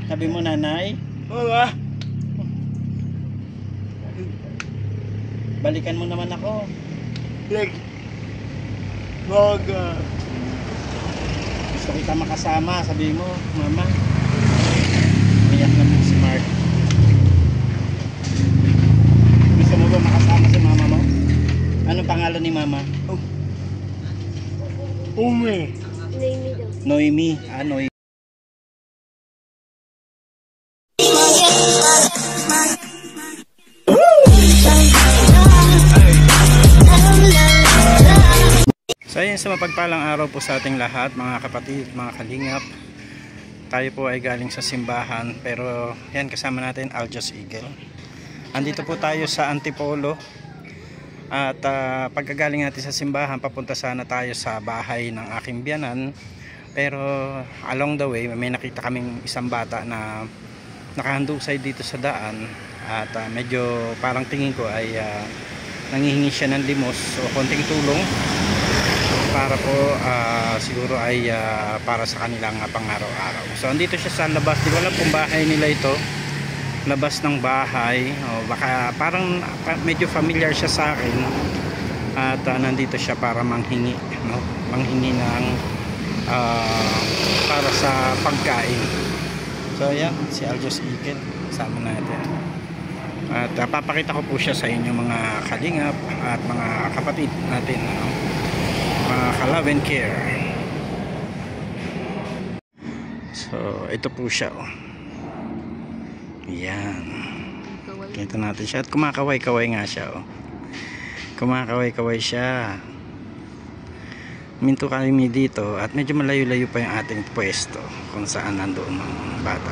Sabi mo nanay, Wala. balikan mo naman ako. Like, Moga. Gusto kita makasama, sabi mo, mama. Umiyak na po si Mark. Gusto mo ba makasama si mama mo? Anong pangalan ni mama? Umi. Noemi daw. Noemi. Noemi. So ayun, sa mapagpalang araw po sa ating lahat, mga kapatid, mga kalingap. Tayo po ay galing sa simbahan, pero yan, kasama natin Aljos Eagle. Andito po tayo sa Antipolo. At pagkagaling natin sa simbahan, papunta sana tayo sa bahay ng aking biyanan. Pero along the way, may nakita kaming isang bata na nakahandusay dito sa daan. At medyo parang tingin ko ay nangihingi siya ng limos o konting tulong para po siguro ay para sa kanilang pang-araw-araw. So andito siya sa labas, di ko alam kung bahay nila ito, labas ng bahay, o baka parang medyo familiar siya sa akin. At nandito siya para manghingi, no? Manghingi ng para sa pagkain. So yan, si Aljos Eagle, kasama natin. At papakita ko po siya sa inyo, mga kalingap at mga kapatid natin, no? Mga ka-love and care. So ito po siya, oh. Yan, kita natin siya at kumakaway-kaway nga siya, oh. Kumakaway-kaway siya. Minto kami dito at medyo malayo-layo pa yung ating pwesto kung saan nandoon ang bata.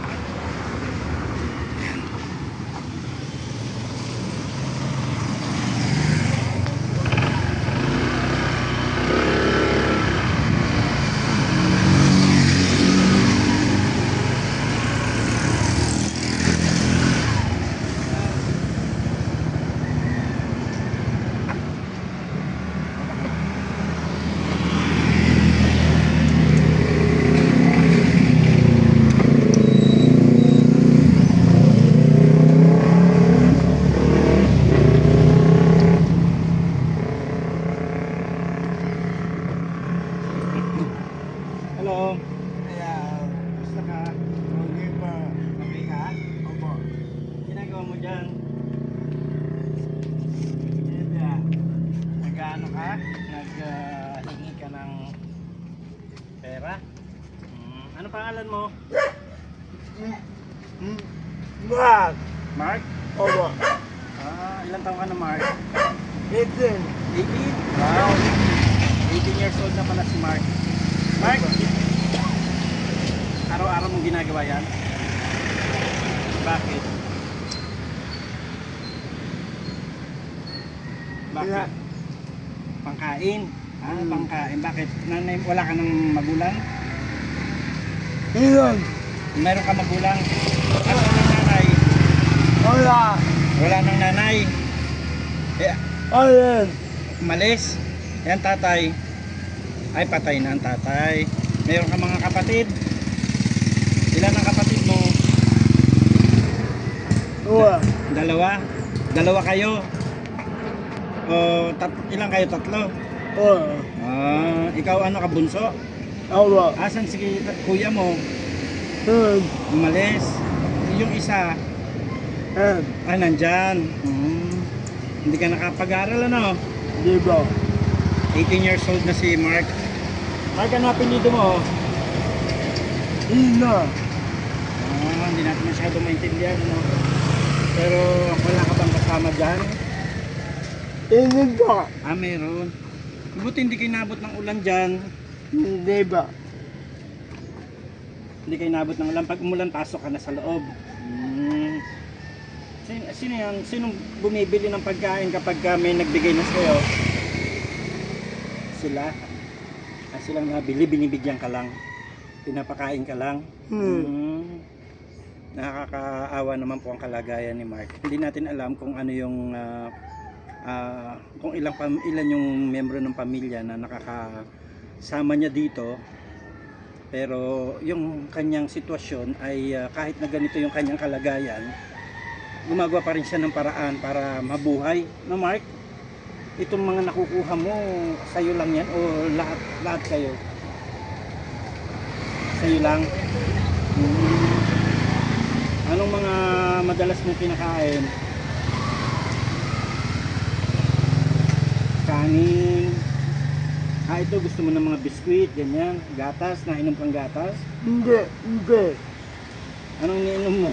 Hello. Gusto ka? Okay pa. Okay ka? Opo. Ginagawa mo dyan? Nag-ano ka? Nag-hingi ka ng pera? Ano pangalan mo? Mark. Mark? Opo. Ilan taon ka na, Mark? 18. 18? Wow! 18 years old na pala si Mark. Mark, araw-araw mong ginagawa yan? Bakit? Bakit? Pangkain? Pangkain. Bakit? Wala ka ng magulang? Ilan? Meron ka magulang? Ano ng nanay? Wala. Wala ng nanay? Alin? Umalis? Yan tatay. Ay, patay na ang tatay. Meron ka mga kapatid? Ilan ang kapatid mo? Dua. Dalawa? Dalawa kayo? O ilan kayo? Tatlo? Oo. Ikaw ano ka, bunso? Opo. Asan si kuya mo? Yun. Umalis? Yung isa? Yan. Nandyan. Hindi ka nakapag-aral, ano? Di ba? 18 years old na si Mark. Mark, ano apelido mo? Ina. Hindi natin masyado maintindihan, ano? Pero wala ka bang kasama dyan? Inin ka. Meron. Buti hindi kayo nabot ng ulan dyan. Di ba? Hindi kayo nabot ng ulan. Pag umulan, pasok ka na sa loob. Sino yan? Sinong bumibili ng pagkain kapag may nagbigay na sa'yo? Sila? Silang nabili, binibigyan ka lang. Pinapakain ka lang. Nakakaawa naman po ang kalagayan ni Mark. Hindi natin alam kung ano yung kung ilan yung membro ng pamilya na nakakasama niya dito. Pero yung kanyang sitwasyon ay kahit na ganito yung kanyang kalagayan, gumagawa pa rin siya ng paraan para mabuhay. No, Mark? Itong mga nakukuha mo, sa'yo lang yan o lahat kayo? Sa'yo lang? Anong mga madalas mong kinakain? Kanin. Ito gusto mo ng mga biskwit, ganyan, gatas, nainom kang gatas? Hindi. Anong iniinom mo?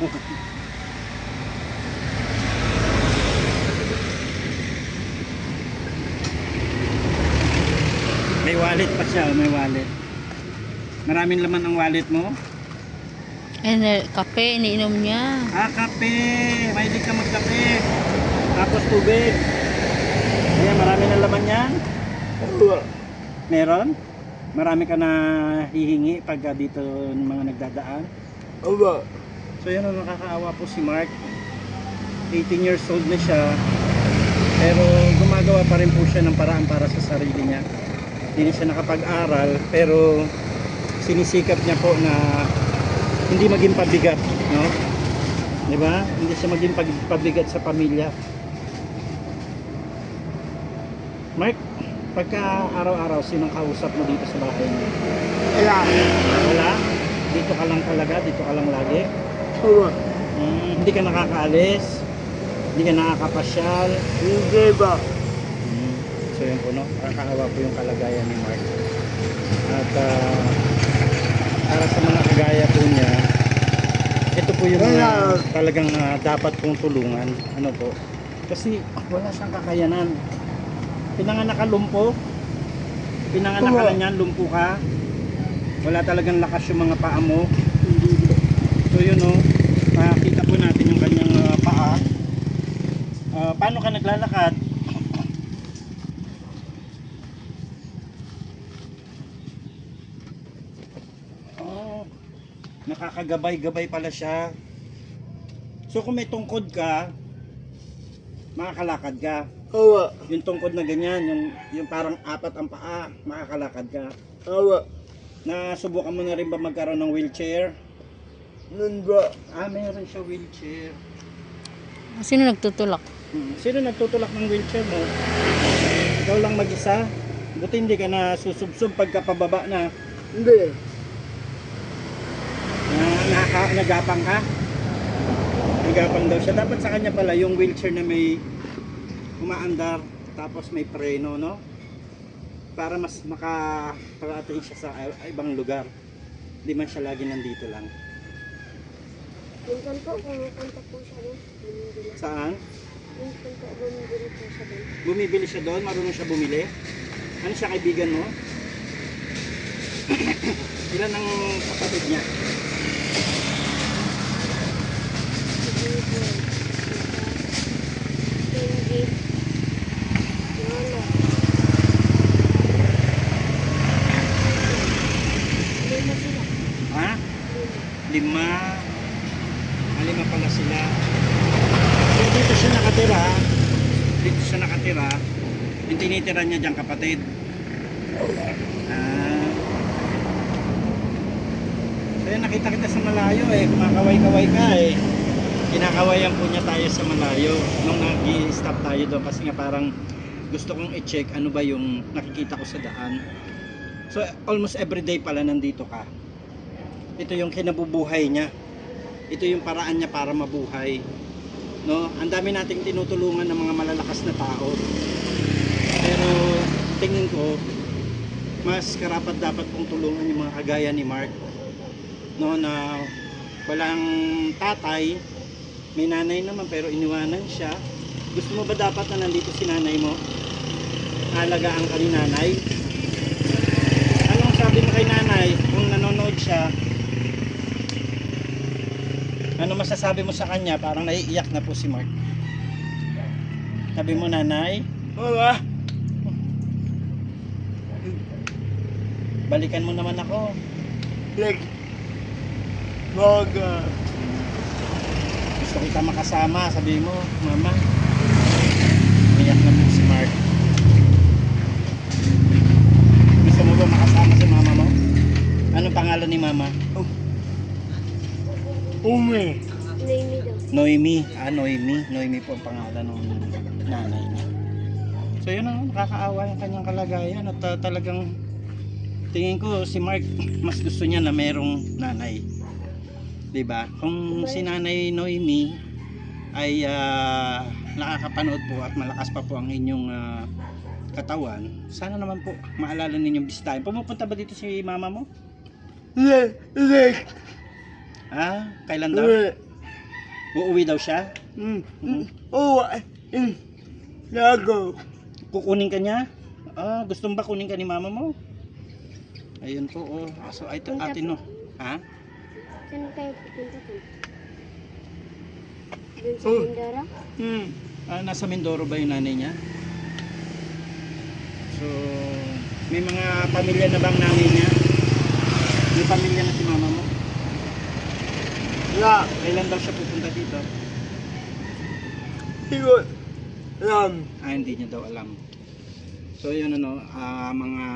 May wallet pa siya, may wallet. Maraming laman ang wallet mo? Kape, iniinom niya. Kape! Mahilig ka magkape. Tapos tubig. Ayan, marami na laman yan. Meron? Marami ka na hihingi pag dito ng mga nagdadaan? Aba. So yun, nakakaawa po si Mark. 18 years old na siya. Pero gumagawa pa rin po siya ng paraan para sa sarili niya. Hindi na siya nakapag-aral, pero sinisikap niya po na hindi maging pabigat, no? 'Di ba? Hindi siya maging pabigat sa pamilya. Mark, pagka araw-araw sinong kausap mo dito sa bahay mo? Wala. Wala? Dito ka lang talaga? Dito ka lang lagi? Aba. Hindi ka nakakaalis? Hindi ka nakakapasyal? Hindi ba? So yun po, no? Nakakaawa po yung kalagayan ni Mark. At para sa mga kagaya po niya, ito po yung talagang dapat pong tulungan. Ano po? Kasi wala siyang kakayanan. Pinanganak ka lumpo. Pinanganak ka na niyan, lumpo ka. Wala talagang lakas yung mga paa mo. So yun, no? Makikita po natin yung kanyang paa. Paano ka naglalakad? Nakakagabay-gabay pala siya. So kung may tungkod ka, makakalakad ka. Aba. Yung tungkod na ganyan, yung parang apat ang paa, makakalakad ka. Aba. Nasubukan mo na rin ba magkaroon ng wheelchair? Nun ba? Meron siya wheelchair. Sino nagtutulak? Sino nagtutulak ng wheelchair mo? Ikaw lang mag-isa? Buti hindi ka na susubsob pagka pababa na. Hindi. Nagapang ka? Nagapang daw siya. Dapat sa kanya pala yung wheelchair na may umaandar tapos may preno, no? Para mas makarating siya sa ibang lugar. Hindi man siya lagi nandito lang. Minsan po, pumupunta po siya doon. Bumibili. Saan? Minsan po, bumibili po siya doon. Bumibili siya doon? Marunong siya bumili? Ano siya, kaibigan mo? Ilan ang kapatid niya? Sige po. Hindi. Wala. Lima sila. Ha? Lima. 5. 5 pala sila. So dito siya nakatira. Dito siya nakatira. Yung tinitira niya diyang kapatid. So yun, nakita kita sa malayo eh. Kumakaway-kaway ka eh. Kinakawayan po niya tayo sa malayo. Nung nag-i-stop tayo doon. Kasi nga parang gusto kong i-check ano ba yung nakikita ko sa daan. So almost everyday pala nandito ka. Ito yung kinabubuhay niya. Ito yung paraan niya para mabuhay. No? Ang dami nating tinutulungan ng mga malalakas na tao. Pero tingin ko mas karapat dapat pong tulungan yung mga kagaya ni Mark. No, na walang tatay, may nanay naman pero iniwanan siya. Gusto mo ba dapat na nandito si nanay mo? Alagaan ka ni nanay? Anong sabi mo kay nanay kung nanonood siya? Ano masasabi mo sa kanya? Parang naiiyak na po si Mark. Sabi mo, nanay, Wala. balikan mo naman ako. Like. Baga. Gusto kita makasama. Sabi mo, mama. Iyak na po si Mark. Gusto mo ba makasama si mama mo? Anong pangalan ni mama? Umi. Noemi daw. Noemi. Noemi. Noemi po ang pangalan ng nanay niya. So yun ang nakakaawa yung kanyang kalagayan at talagang tingin ko si Mark mas gusto niya na merong nanay. 'Di ba? Kung si Nanay Noemi ay nakakapanood po at malakas pa po ang inyong katawan, sana naman po maalala ninyong bisitahin. Pumupunta ba dito si mama mo? Leg. Kailan daw? Uuwi daw siya? Oh, Lago. Kukunin ka niya? Gusto mo ba kunin ka ni mama mo? Ayun po, so ito atin no. Ha? Saan kayo pupunta po? Doon sa Mindoro? Nasa Mindoro ba yung nanay niya? So, may mga pamilya na bang nanay niya? May pamilya na si mama mo? La. Kailan daw siya pupunta dito? Sigot. Lam. Hindi niya daw alam. So yun mga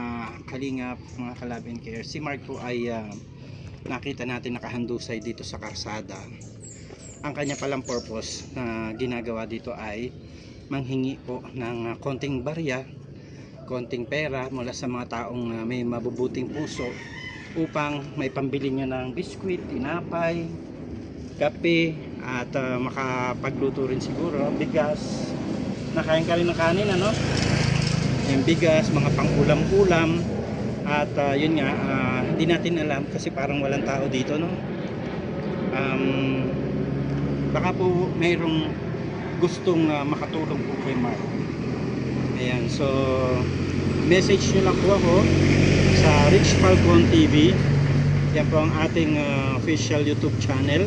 kalingap, mga kalab and care, si Mark po ay nakita natin nakahandusay dito sa karsada. Ang kanya palang purpose na ginagawa dito ay manghingi po ng konting barya, konting pera mula sa mga taong may mabubuting puso upang may pambili niya ng biskwit, tinapay, kape at makapagluto rin siguro, bigas. Nakain ka rin ng kanin yung bigas, mga pang-ulam-ulam at yun nga, hindi natin alam kasi parang walang tao dito baka po mayroong gustong makatulong po kay Mark. Ayan, so message nyo lang po ako sa Rich Falcon TV. Yan po ang ating official YouTube channel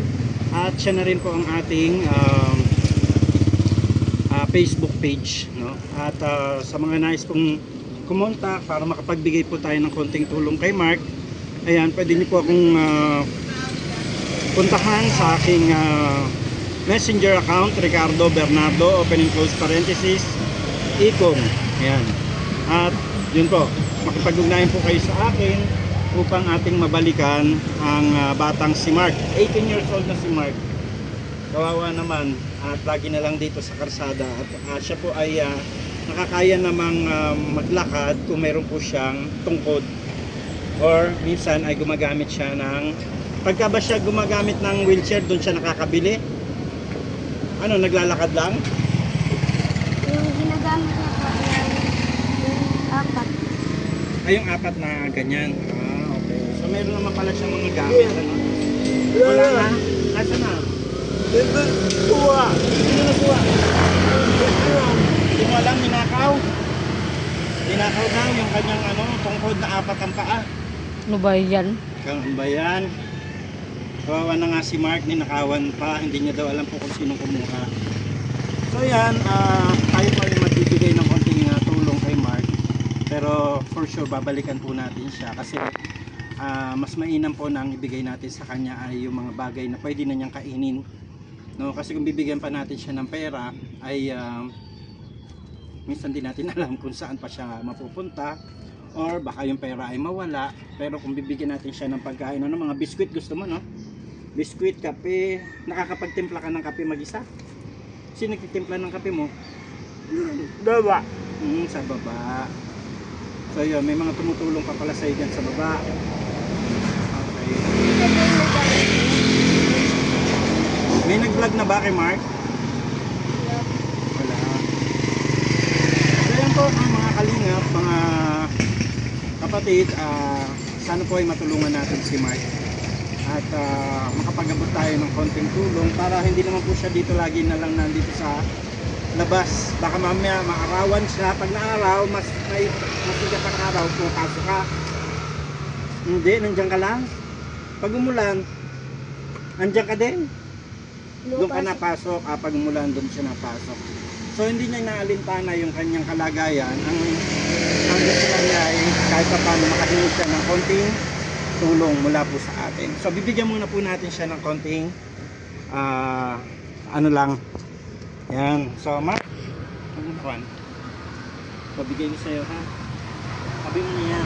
at siya na rin po ang ating Facebook page, at sa mga nais pong kumontak para makapagbigay po tayo ng konting tulong kay Mark, ayan, pwede niyo po akong puntahan sa aking messenger account, Ricardo Bernardo, open and close parenthesis, Ikong. Ayan, at yun po, makipag-ugnayan po kayo sa akin upang ating mabalikan ang batang si Mark. 18 years old na si Mark, kawawa naman at lagi na lang dito sa karsada at siya po ay nakakaya namang maglakad kung meron po siyang tungkod or minsan ay gumagamit siya ng pagka ba siya gumagamit ng wheelchair, doon siya nakakabili. Naglalakad lang? Yung ginagamit niya po yung apat. Yung apat na ganyan. Okay. So meron naman pala siyang mga gamit, Wala na? Nasa na? Ito. Kuha. Sino nagkuha? Hindi mo alam, ninakaw? Ninakaw daw yung kanyang tungkod na apat ang paa. Ano ba yan? Kang ba yan? Kawawa na nga si Mark, ninakawan pa. Hindi niya daw alam po kung sinong kumuha. So yan, tayo pa yung magbibigay ng konting tulong kay Mark. Pero for sure, babalikan po natin siya. Kasi mas mainam po na ang ibigay natin sa kanya ay yung mga bagay na pwede na niyang kainin. Kasi kung bibigyan pa natin siya ng pera ay minsan din natin alam kung saan pa siya mapupunta or baka yung pera ay mawala. Pero kung bibigyan natin siya ng pagkain, mga biskwit gusto mo, biskwit, kape. Nakakapagtimpla ka ng kape mag-isa? Sino nagtitimpla ng kape mo? Baba. Sa baba. So yun, may mga tumutulong pa pala sa dyan sa baba. Okay. May nag-vlog na ba kay Mark? Wala. So yan po mga kalingap, mga kapatid, sana po ay matulungan natin si Mark at makapag-abot tayo ng konting tulong para hindi naman po siya dito lagi na lang nandito sa labas. Baka mamaya maarawan siya. Pag naaraw, mas sigat ang araw, pumapasok ka. Hindi, nandiyan ka lang. Pag umulan, nandiyan ka din. Doon ka napasok, pag umulan doon siya napasok. So hindi niya naalintana yung kanyang kalagayan. Ang gusto lang niya ay kahit pa paano makahingi siya ng konting tulong mula po sa atin. So bibigyan muna po natin siya ng konting yan. So Mark, pabigay ko sa'yo, ha? Sabi mo niya.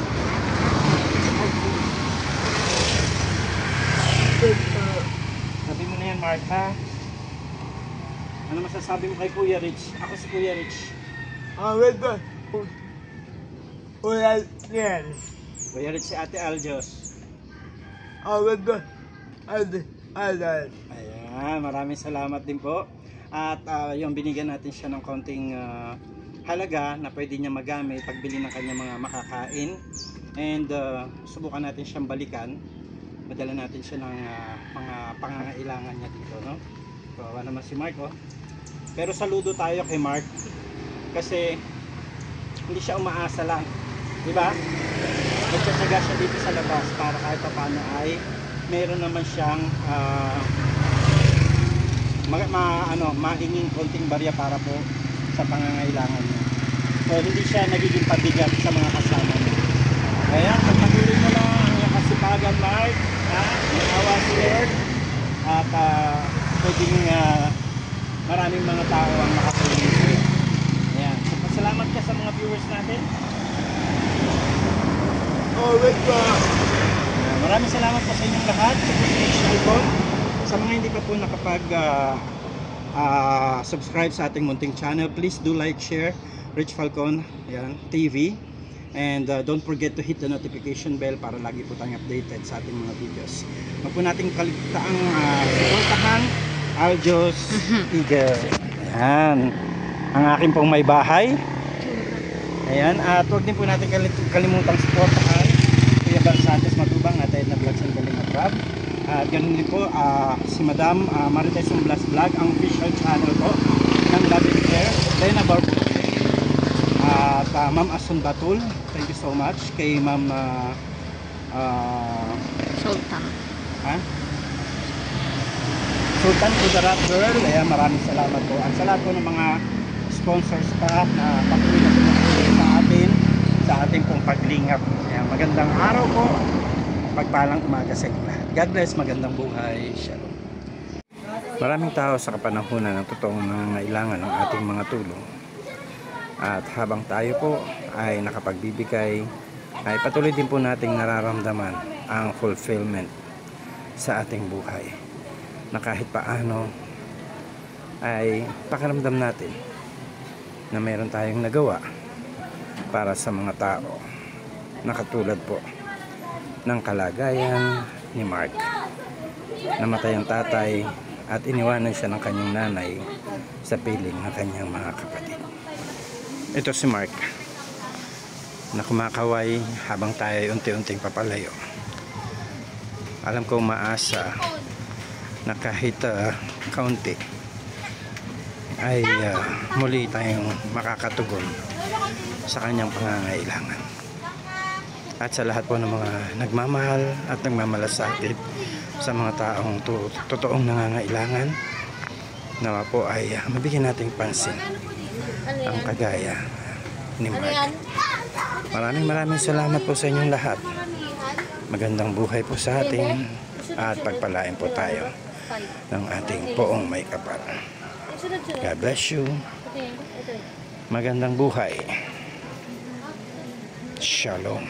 Sabi mo na yan, Mark, ha? Ano masasabi mo kay Kuya Rich? Ako si Kuya Rich. Kuya Rich si Ate Aljos. Ayan, maraming salamat din po. At yung binigyan natin siya ng konting halaga na pwede niya magamit pagbili ng kanyang mga makakain. And subukan natin siyang balikan. Madala natin siya ng mga pangangailangan niya dito, no? Kawawa naman si Mark, oh. Pero saludo tayo kay Mark kasi hindi siya umaasa lang, di ba? Nagtsatsaga siya dito sa labas para kahit paano ay meron naman siyang mahinging konting barya para po sa pangangailangan niya. So hindi siya nagiging pabigat sa mga kasama niya. Kaya pagpatuloy mo lang ang iyong kasipagan, Mark, awa si Lord, at pwedeng maraming mga tao ang makatulong sa'yo. Ayan. So pasalamat ka sa mga viewers natin. Maraming salamat po sa inyong lahat. Sa mga hindi pa po subscribe sa ating munting channel, please do like, share Rich Falcon TV, and don't forget to hit the notification bell para lagi po tayong updated sa ating mga videos. Huwag po nating kaligtaang supportahan Aljos Eagle. Ayan, ang aking pong may bahay. Ayan, at huwag din po natin kalimutang supportahan Kuya Bal Santos Matubang at Edna Vlogs and Kalinga Rob. At ganun din po si Madam Marites Umblas Vlog, ang official channel po ng Love and Care. Lena Barbo at Ma'am Asun Batul, thank you so much. Kay Ma'am Sultan. Sultan Kudarat Girl, ayan, maraming salamat po. At sa lahat po ng mga sponsors pa na patuloy na tumutulong sa atin sa ating pong paglingap. Ayan, magandang araw po, pagpalang umaga sa inyo lahat. God bless, magandang buhay. Shalom. Maraming tao sa kapanahunan ng totoong nangangailangan ng ating mga tulong. At habang tayo po ay nakapagbibigay, ay patuloy din po nating nararamdaman ang fulfillment sa ating buhay. Na kahit paano ay pakiramdam natin na meron tayong nagawa para sa mga tao na katulad po ng kalagayan ni Mark. Namatay ang tatay at iniwanan siya ng kanyang nanay sa piling ng kanyang mga kapatid. Ito si Mark na kumakaway habang tayo unti-unting papalayo. Alam ko umaasa na kahit kaunti ay muli tayong makakatugon sa kanyang pangangailangan. At sa lahat po ng mga nagmamahal at nagmamalasakit sa mga taong totoong nangangailangan, nawa po ay mabigyan nating pansin ang kagaya ni Mark. Maraming salamat po sa inyong lahat. Magandang buhay po sa atin at pagpalain po tayo ng ating poong may kapal. God bless you. Magandang buhay. Shalom.